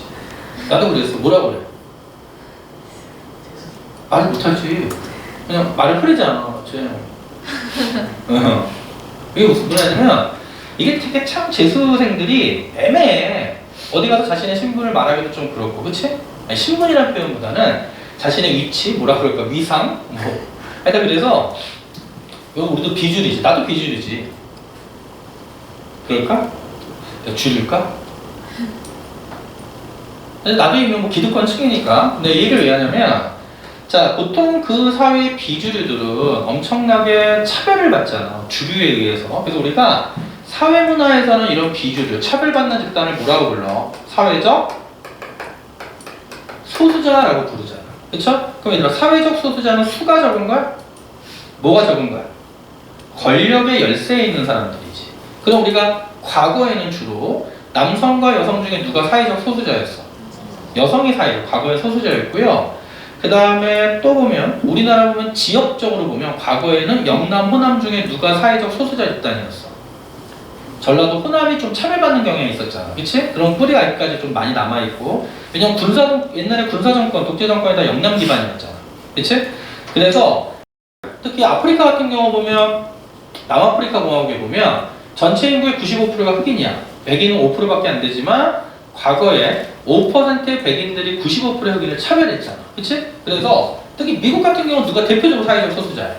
나도 그랬어. 뭐라고 그래? 말 못하지. 그냥 말을 흐리지 않아. 이게 무슨 말이냐면 이게 되게 참 재수생들이 애매해. 어디 가서 자신의 신분을 말하기도 좀 그렇고, 그치? 아니, 신분이라는 표현보다는 자신의 위치, 뭐라 그럴까, 위상, 뭐. 하여튼 그래서 이거 우리도 비주류지. 나도 비주류지. 그럴까? 내가 주류일까? 근데 나도 이미 뭐 기득권 층이니까. 근데 이 얘기를 왜 하냐면, 자, 보통 그 사회의 비주류들은 엄청나게 차별을 받잖아. 주류에 의해서. 그래서 우리가 사회문화에서는 이런 비주류, 차별받는 집단을 뭐라고 불러? 사회적 소수자라고 부르잖아. 그쵸? 그럼 얘들아, 사회적 소수자는 수가 적은 거야? 뭐가 적은 거야? 권력의 열세에 있는 사람들이지. 그럼 우리가 과거에는 주로 남성과 여성 중에 누가 사회적 소수자였어? 여성이 과거에 소수자였고요. 그 다음에 또 보면 우리나라 보면 지역적으로 보면 과거에는 영남, 호남 중에 누가 사회적 소수자 집단이었어? 전라도 호남이 좀 차별받는 경향이 있었잖아. 그치? 그런 뿌리가 아직까지 좀 많이 남아있고. 왜냐면 옛날에 군사정권, 독재정권이 다 영남 기반이었잖아. 그치? 그래서 특히 아프리카 같은 경우 보면, 남아프리카 공화국에 보면 전체 인구의 95%가 흑인이야. 백인은 5%밖에 안 되지만 과거에 5%의 백인들이 95%의 흑인을 차별했잖아. 그치? 그래서 특히 미국 같은 경우는 누가 대표적으로 사회적 소수자야?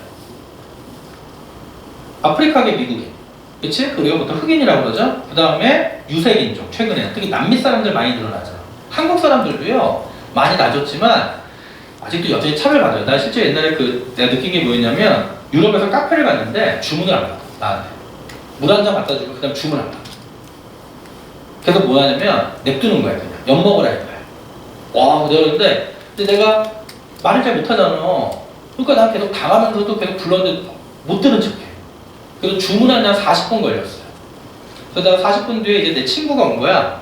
아프리카계 미국인. 그치? 그리고 보통 흑인이라고 그러죠? 그 다음에 유색인종, 최근에는. 특히 남미 사람들 많이 늘어나잖아. 한국 사람들도요, 많이 낮았지만, 아직도 여전히 차별받아요. 나 실제 옛날에 내가 느낀 게 뭐였냐면, 유럽에서 카페를 갔는데, 주문을 안 받아. 나한테. 물 한 잔 갖다 주고, 그 다음 주문 안 받아. 그래서 뭐 하냐면, 냅두는 거야, 그냥. 엿 먹으라 이거야. 와, 그러는데, 근데 내가 말을 잘 못하잖아. 그러니까 난 계속 당하면서도 계속 불렀는데, 못 들은 척해. 그래서 주문하는 한 40분 걸렸어요. 그러다가 40분 뒤에 이제 내 친구가 온 거야.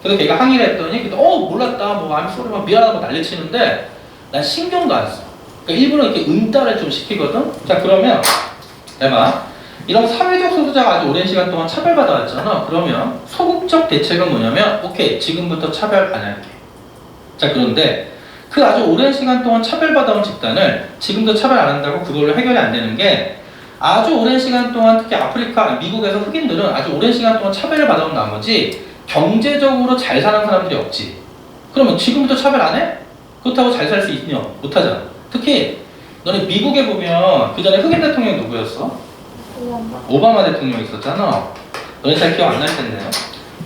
그래서 걔가 항의를 했더니, 몰랐다, 뭐, I'm sorry, 막 미안하다, 뭐 난리치는데, 난 신경도 안 써. 그러니까 일부러 이렇게 응따를 좀 시키거든? 자, 그러면, 내가, 이런 사회적 소수자가 아주 오랜 시간 동안 차별받아왔잖아. 그러면, 소극적 대책은 뭐냐면, 오케이, 지금부터 차별 안 할게. 자, 그런데, 그 아주 오랜 시간 동안 차별받아온 집단을 지금도 차별 안 한다고 그걸로 해결이 안 되는 게, 아주 오랜 시간 동안 특히 미국에서 흑인들은 아주 오랜 시간 동안 차별을 받아온 나머지 경제적으로 잘 사는 사람들이 없지. 그러면 지금부터 차별 안 해? 그렇다고 잘 살 수 있냐? 못하잖아. 특히 너네 미국에 보면 그 전에 흑인 대통령이 누구였어? 오바마 대통령이 있었잖아. 너네 잘 기억 안 날 텐데요.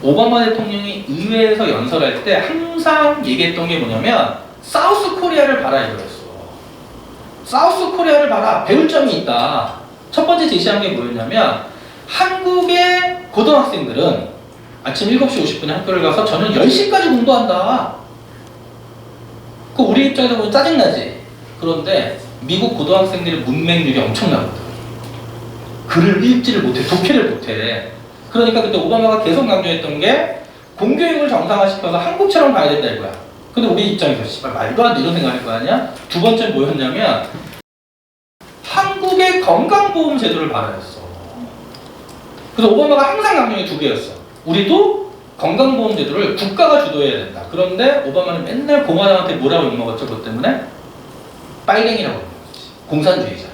오바마 대통령이 의회에서 연설할 때 항상 얘기했던 게 뭐냐면 사우스 코리아를 봐라 이거였어. 사우스 코리아를 봐라. 배울 점이 있다. 첫 번째 제시한 게 뭐였냐면 한국의 고등학생들은 아침 7시 50분에 학교를 가서 저녁 10시까지 공부한다. 그 우리 입장에서 보면 짜증나지. 그런데 미국 고등학생들의 문맹률이 엄청나거든. 글을 읽지를 못해. 독해를 못해. 그러니까 그때 오바마가 계속 강조했던 게 공교육을 정상화시켜서 한국처럼 가야 된다 이거야. 근데 우리 입장에서 씨발 말도 안 돼 이런 생각할 거 아니야? 두 번째 뭐였냐면 한국의 건강보험 제도를 발휘했어. 그래서 오바마가 항상 강조한 게 두 개였어. 우리도 건강보험 제도를 국가가 주도해야 된다. 그런데 오바마는 맨날 공화당한테 뭐라고 욕먹었죠? 그것 때문에? 빨갱이라고 욕먹었지. 공산주의자.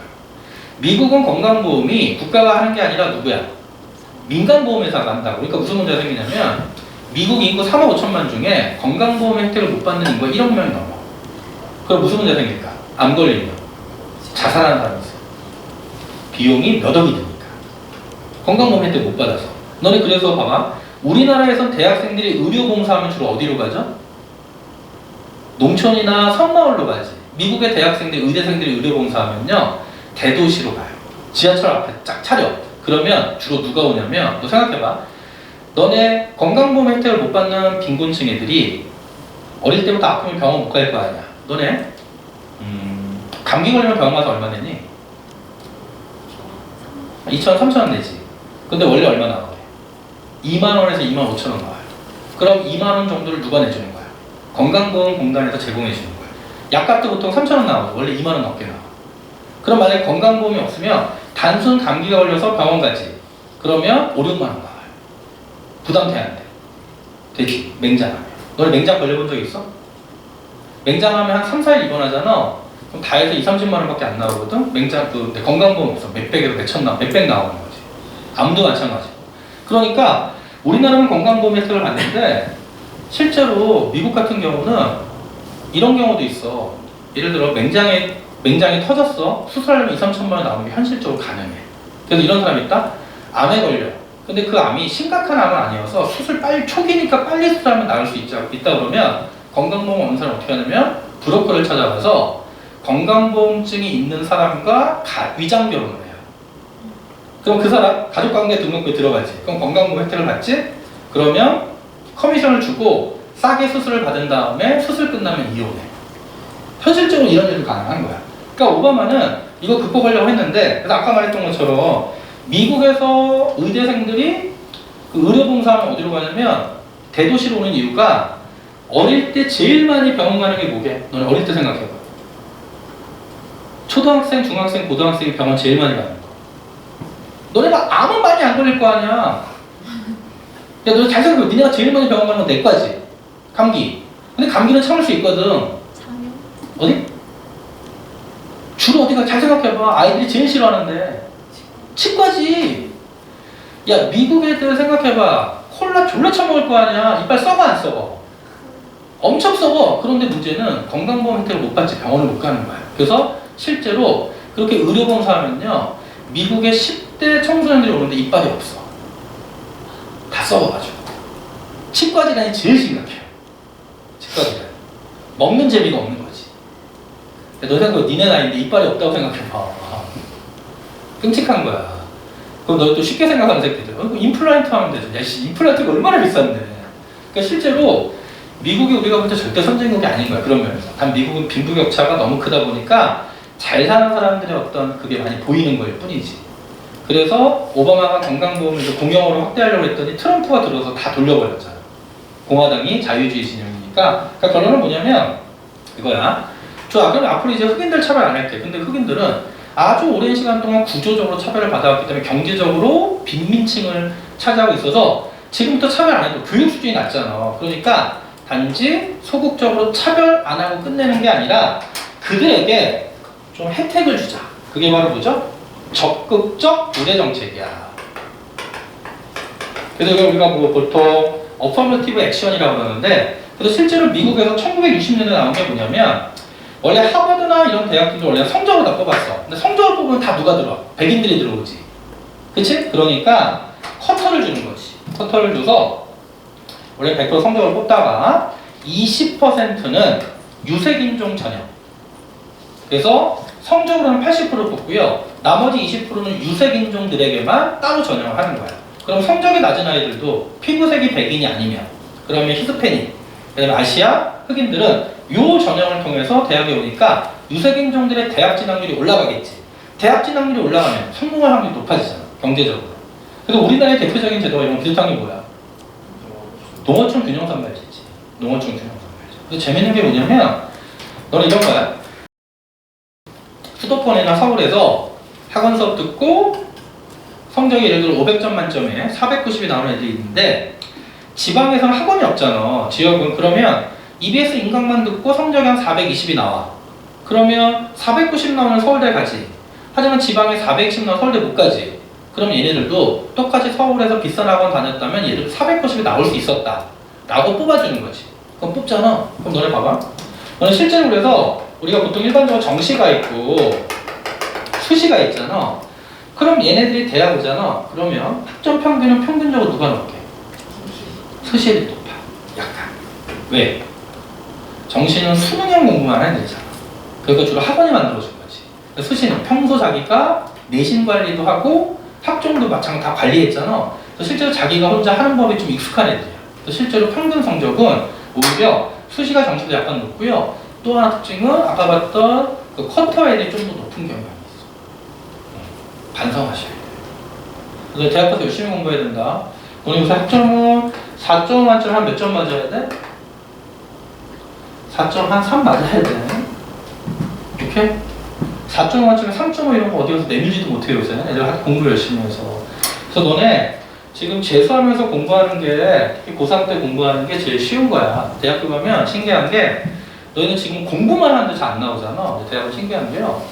미국은 건강보험이 국가가 하는 게 아니라 누구야? 민간보험회사가 한다고. 그러니까 무슨 문제가 생기냐면 미국 인구 3억 5천만 중에 건강보험 혜택을 못 받는 인구가 1억 명이 넘어. 그럼 무슨 문제가 생길까? 암 걸리면 자살하는 사람이 있어. 비용이 몇 억이 드니까. 건강보험 혜택 못 받아서. 너네 그래서 봐봐. 우리나라에선 대학생들이 의료봉사하면 주로 어디로 가죠? 농촌이나 섬마을로 가지. 미국의 대학생들, 의대생들이 의료봉사하면요 대도시로 가요. 지하철 앞에 쫙 차려. 그러면 주로 누가 오냐면 너 생각해봐. 너네 건강보험 혜택을 못 받는 빈곤층 애들이 어릴 때부터 아프면 병원 못 갈 거 아니야. 너네 감기 걸리면 병원 가서 얼마 내니? 2,000원, 3,000원 내지. 근데 원래 얼마 나와? 2만원에서 2만 5천원 나와요. 그럼 2만원 정도를 누가 내주는 거야? 건강보험공단에서 제공해주는 거야. 약값도 보통 3,000원 나오고 원래 2만원 넘게 나와. 그럼 만약에 건강보험이 없으면 단순 감기가 걸려서 병원 가지. 그러면 5, 6만원 나와요. 부담돼 안 돼? 되지. 맹장하면. 너네 맹장 걸려본 적 있어? 맹장하면 한 3, 4일 입원하잖아. 그럼 다 해서 2, 30만원밖에 안 나오거든? 맹장, 건강보험 없어. 몇백에서 몇천 몇백 나오는 거지. 암도 마찬가지고. 그러니까 우리나라는 건강보험 혜택을 받는데 실제로 미국 같은 경우는 이런 경우도 있어. 예를 들어 맹장이 터졌어. 수술하려면 2, 3천만 원 나오는 게 현실적으로 가능해. 그래서 이런 사람이 있다? 암에 걸려. 근데 그 암이 심각한 암은 아니어서 수술 초기니까 빨리 수술하면 나을 수 있다 그러면 건강보험 없는 사람 어떻게 하냐면 브로커를 찾아가서 건강보험증이 있는 사람과 위장 결혼을 해요. 그럼 그 사람 가족관계 등록부에 들어가지. 그럼 건강보험 혜택을 받지? 그러면 커미션을 주고 싸게 수술을 받은 다음에 수술 끝나면 이혼해. 현실적으로 이런 일도 가능한 거야. 그러니까 오바마는 이거 극복하려고 했는데, 그래서 아까 말했던 것처럼 미국에서 의대생들이 그 의료봉사하면 어디로 가냐면 대도시로 오는 이유가 어릴 때 제일 많이 병원 가는 게 뭐게? 너네 어릴 때 생각해봐. 초등학생, 중학생, 고등학생이 병원 제일 많이 가는 거. 너네가 암은 많이 안 걸릴 거 아니야. 야, 너 잘 생각해. 니네가 제일 먼저 병원 가는 건 내과지. 감기. 근데 감기는 참을 수 있거든. 장염? 어디? 주로 어디가 잘 생각해봐. 아이들이 제일 싫어하는데. 치과지. 야, 미국 애들 생각해봐. 콜라 졸라 처먹을 거 아니야. 이빨 썩어 안 썩어? 엄청 썩어. 그런데 문제는 건강보험 혜택을 못 받지. 병원을 못 가는 거야. 그래서 실제로 그렇게 의료보험사 하면요, 미국의 10대 청소년들이 오는데 이빨이 없어. 다 썩어가지고. 치과 질환이 제일 심각해요. 치과 질환. 먹는 재미가 없는 거지. 너 생각해, 니네 나이인데 이빨이 없다고 생각해봐. 끔찍한 거야. 그럼 너 또 쉽게 생각하는 새끼들. 임플란트 하면 되죠. 야, 씨, 임플란트가 얼마나 비싼데. 그러니까 실제로 미국이 우리가 볼 때 절대 선진국이 아닌 거야. 그런 면에서. 단 미국은 빈부격차가 너무 크다 보니까 잘 사는 사람들의 어떤 그게 많이 보이는 거일 뿐이지. 그래서 오바마가 건강보험을 이제 공영으로 확대하려고 했더니 트럼프가 들어서 다 돌려버렸잖아. 공화당이 자유주의 진영이니까. 그러니까 결론은 뭐냐면 이거야. 좋아, 그럼 앞으로 이제 흑인들 차별 안 할게. 근데 흑인들은 아주 오랜 시간 동안 구조적으로 차별을 받아왔기 때문에 경제적으로 빈민층을 차지하고 있어서 지금부터 차별 안 해도 교육 수준이 낮잖아. 그러니까 단지 소극적으로 차별 안 하고 끝내는 게 아니라 그들에게 좀 혜택을 주자. 그게 바로 뭐죠? 적극적 우대 정책이야. 그래서 이걸 우리가 뭐 보통 어퍼머티브 액션이라고 그러는데, 그래서 실제로 미국에서 1960년에 나온 게 뭐냐면, 원래 하버드나 이런 대학들도 원래 성적으로 다 뽑았어. 근데 성적을 뽑으면 다 누가 들어와? 백인들이 들어오지. 그치? 그러니까 커터를 주는 거지. 커터를 줘서 원래 100% 성적을 뽑다가 20%는 유색인종 전형. 그래서 성적으로는 80% 뽑고요. 나머지 20%는 유색인종들에게만 따로 전형을 하는 거야. 그럼 성적이 낮은 아이들도 피부색이 백인이 아니면, 그러면 히스패닉, 그다음에 아시아, 흑인들은 요 전형을 통해서 대학에 오니까 유색인종들의 대학 진학률이 올라가겠지. 대학 진학률이 올라가면 성공할 확률이 높아지잖아. 경제적으로. 그래서 우리나라의 대표적인 제도가 이런 비슷한 게 뭐야? 농어촌 균형선발제지. 농어촌 균형선발제. 그래서 재밌는 게 뭐냐면, 너는 이런 거야. 수도권이나 서울에서 학원 수업 듣고 성적이 예를 들어 500점 만점에 490이 나오는 애들이 있는데, 지방에서는 학원이 없잖아. 지역은. 그러면 EBS 인강만 듣고 성적이 한 420이 나와. 그러면 490 나오는 서울대 가지. 하지만 지방에 420 나오는 서울대 못 가지. 그럼 얘네들도 똑같이 서울에서 비싼 학원 다녔다면 얘들도 490이 나올 수 있었다 라고 뽑아주는 거지. 그럼 뽑잖아. 그럼 너네 봐봐. 너네 실제로 그래서 우리가 보통 일반적으로 정시가 있고 수시가 있잖아. 그럼 얘네들이 대학 오잖아. 그러면 학점 평균은 평균적으로 누가 높게? 수시를 높아. 약간. 왜? 정시는 수능형 공부만 하면 되잖아. 그러니까 주로 학원이 만들어준 거지. 수시는 평소 자기가 내신 관리도 하고 학종도 마찬가지 다 관리했잖아. 그래서 실제로 자기가 혼자 하는 법이 좀 익숙한 애들이야. 그래서 실제로 평균 성적은 오히려 수시가 정시도 약간 높고요. 또 하나 특징은 아까 봤던 그 쿼터 애들이 좀 더 높은 경향이 있어. 반성하셔야 돼요. 그래서 대학 가서 열심히 공부해야 된다. 오늘 요새 학점은 4점 만점 한 몇 점 맞아야 돼? 4점 한 3 맞아야 돼. 이렇게? 4점 만점에 3.5 이런 거 어디 가서 내밀지도 못해요, 요새. 애들 공부 열심히 해서. 그래서 너네 지금 재수하면서 공부하는 게, 특히 고3 때 공부하는 게 제일 쉬운 거야. 대학교 가면 신기한 게, 너희는 지금 공부만 하는데 잘 안 나오잖아. 대학은 신기한 게요.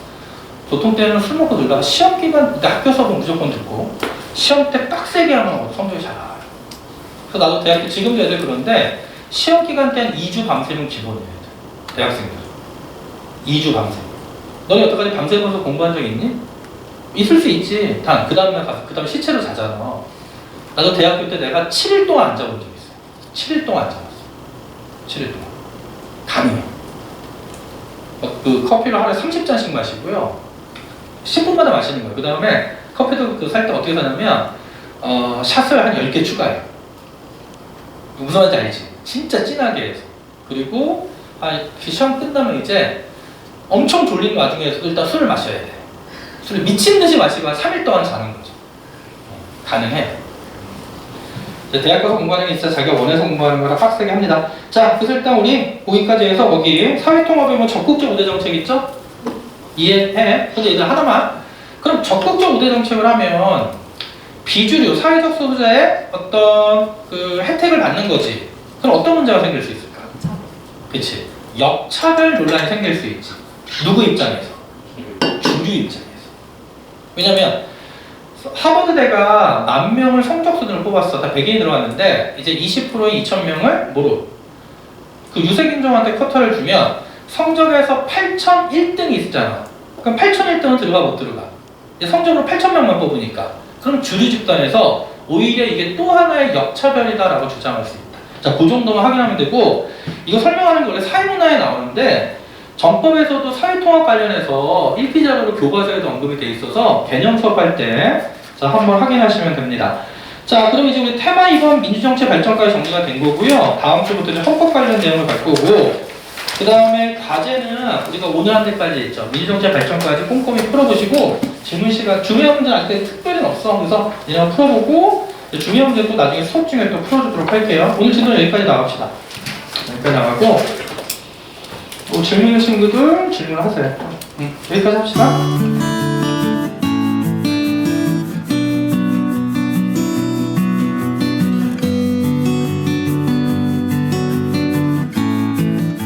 보통 때는 술 먹고 놀다가 시험 기간, 그러니까 학교 수업은 무조건 듣고, 시험 때 빡세게 하면 성적이 잘 나와요. 그래서 나도 대학교, 지금도 애들 그런데, 시험 기간 때 한 2주 밤새면 기본이에요. 대학생들. 2주 밤새. 너네 여태까지 밤새면서 공부한 적 있니? 있을 수 있지. 단, 그 다음날 가서, 그 다음에 시체로 자잖아. 나도 대학교 때 내가 7일 동안 안 자본 적 있어요. 7일 동안 안 자봤어. 7일 동안. 가능해. 그 커피를 하루에 30잔씩 마시고요. 10분마다 마시는 거예요. 그 다음에 커피도 그 살 때 어떻게 사냐면, 샷을 한 10개 추가해요. 무슨 말인지 알지? 진짜 진하게 해서. 그리고, 시험 끝나면 이제 엄청 졸린 와중에서도 일단 술을 마셔야 돼. 술을 미친 듯이 마시고 한 3일 동안 자는 거죠. 가능해요. 대학 가서 공부하는 게 진짜 자기가 원해서 공부하는 거라 빡세게 합니다. 자, 그래서 일단 우리 거기까지 해서 거기 사회통합에 뭐 적극적 우대 정책 있죠? 이해해? 근데 이제 하나만. 그럼 적극적 우대 정책을 하면 비주류, 사회적 소수자의 어떤 그 혜택을 받는 거지. 그럼 어떤 문제가 생길 수 있을까? 그치? 역차별 논란이 생길 수 있지. 누구 입장에서? 주류 입장에서. 왜냐면 하버드대가 10,000명을 성적 순으로 뽑았어. 다 100인이 들어갔는데 이제 20%의 2,000명을 뭐로? 그 유색인종한테 쿼터를 주면 성적에서 8,001등이 있잖아. 그럼 8,001등은 들어가 못 들어가? 이제 성적으로 8,000명만 뽑으니까. 그럼 주류 집단에서 오히려 이게 또 하나의 역차별이다라고 주장할 수 있다. 자, 그 정도만 확인하면 되고, 이거 설명하는 게 원래 사회문화에 나오는데 정법에서도 사회통합 관련해서 1피자로 교과서에도 언급이 돼 있어서 개념 수업할 때 자, 한번 확인하시면 됩니다. 자, 그럼 이제 우리 테마 2번 민주정치 발전까지 정리가 된 거고요. 다음 주부터 이제 헌법 관련 내용을 갈 거고, 그 다음에 과제는 우리가 오늘 한 데까지 있죠. 민주정치 발전까지 꼼꼼히 풀어보시고, 질문 시간, 중요한 문제는 아직 특별히 없어. 그래서 이런 거 풀어보고, 중요한 문제도 나중에 수업 중에 또 풀어주도록 할게요. 오늘 진도는 여기까지 나갑시다. 여기까지 나가고, 뭐 질문 있는 친구들 질문하세요. 여기까지 합시다.